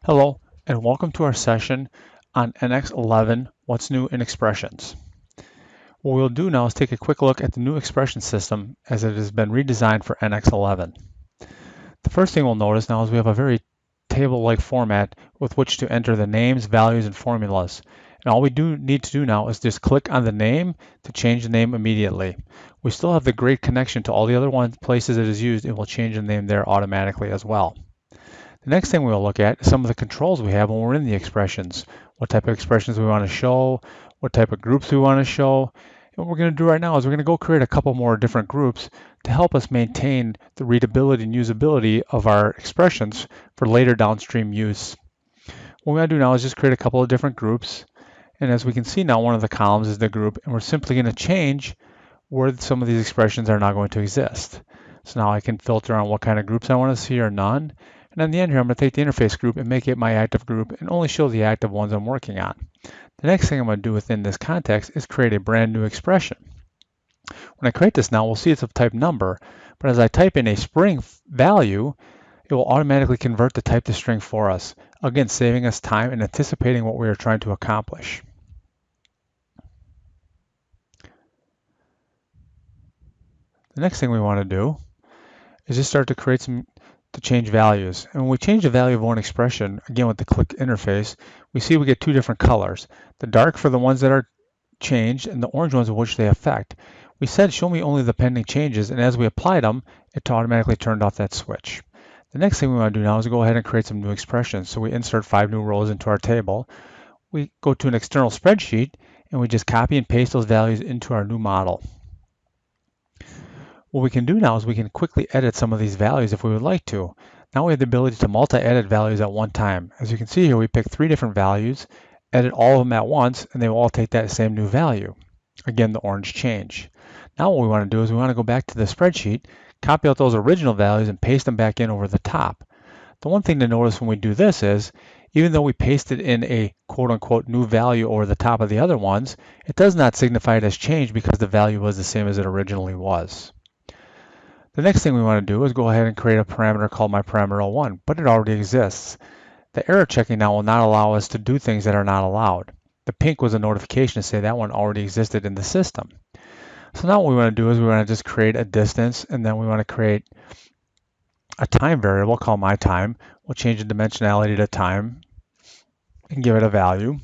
Hello, and welcome to our session on NX11, What's New in Expressions. What we'll do now is take a quick look at the new expression system as it has been redesigned for NX11. The first thing we'll notice now is we have a very table-like format with which to enter the names, values, and formulas. And all we need to do now is just click on the name to change the name immediately. We still have the great connection to all the other places it is used, and we'll change the name there automatically as well. The next thing we'll look at is some of the controls we have when we're in the expressions. What type of expressions we want to show, what type of groups we want to show. And what we're going to do right now is we're going to go create a couple more different groups to help us maintain the readability and usability of our expressions for later downstream use. What we're going to do now is just create a couple of different groups. And as we can see now, one of the columns is the group, and we're simply going to change where some of these expressions are not going to exist. So now I can filter on what kind of groups I want to see or none. And in the end here, I'm going to take the interface group and make it my active group and only show the active ones I'm working on. The next thing I'm going to do within this context is create a brand new expression. When I create this now, we'll see it's of type number, but as I type in a string value, it will automatically convert the type to string for us, again, saving us time and anticipating what we are trying to accomplish. The next thing we want to do is just start to change values. And when we change the value of one expression, again with the click interface, we see we get two different colors. The dark for the ones that are changed and the orange ones of which they affect. We said show me only the pending changes, and as we applied them, it automatically turned off that switch. The next thing we want to do now is go ahead and create some new expressions. So we insert 5 new rows into our table. We go to an external spreadsheet and we just copy and paste those values into our new model. What we can do now is we can quickly edit some of these values if we would like to. Now we have the ability to multi-edit values at one time. As you can see here, we pick 3 different values, edit all of them at once, and they will all take that same new value. Again, the orange change. Now what we want to do is we want to go back to the spreadsheet, copy out those original values, and paste them back in over the top. The one thing to notice when we do this is, even though we pasted in a quote-unquote new value over the top of the other ones, it does not signify it has changed because the value was the same as it originally was. The next thing we want to do is go ahead and create a parameter called myParameter01, but it already exists. The error checking now will not allow us to do things that are not allowed. The pink was a notification to say that one already existed in the system. So now what we want to do is we want to just create a distance, and then we want to create a time variable called myTime. We'll change the dimensionality to time and give it a value.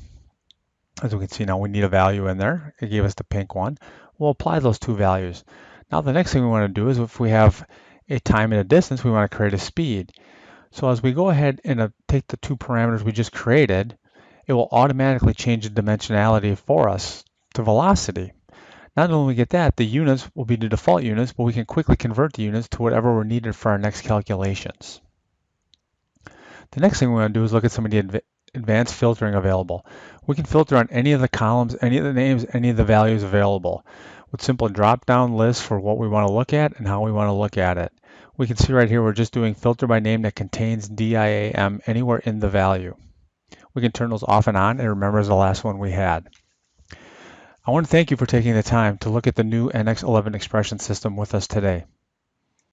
As we can see now, we need a value in there. It gave us the pink one. We'll apply those two values. Now the next thing we want to do is if we have a time and a distance, we want to create a speed. So as we go ahead and take the 2 parameters we just created, it will automatically change the dimensionality for us to velocity. Not only do we get that, the units will be the default units, but we can quickly convert the units to whatever were needed for our next calculations. The next thing we want to do is look at some of the advanced filtering available. We can filter on any of the columns, any of the names, any of the values available with simple drop-down lists for what we want to look at and how we want to look at it. We can see right here we're just doing filter by name that contains DIAM anywhere in the value. We can turn those off and on, and remember is the last one we had. I want to thank you for taking the time to look at the new NX11 expression system with us today.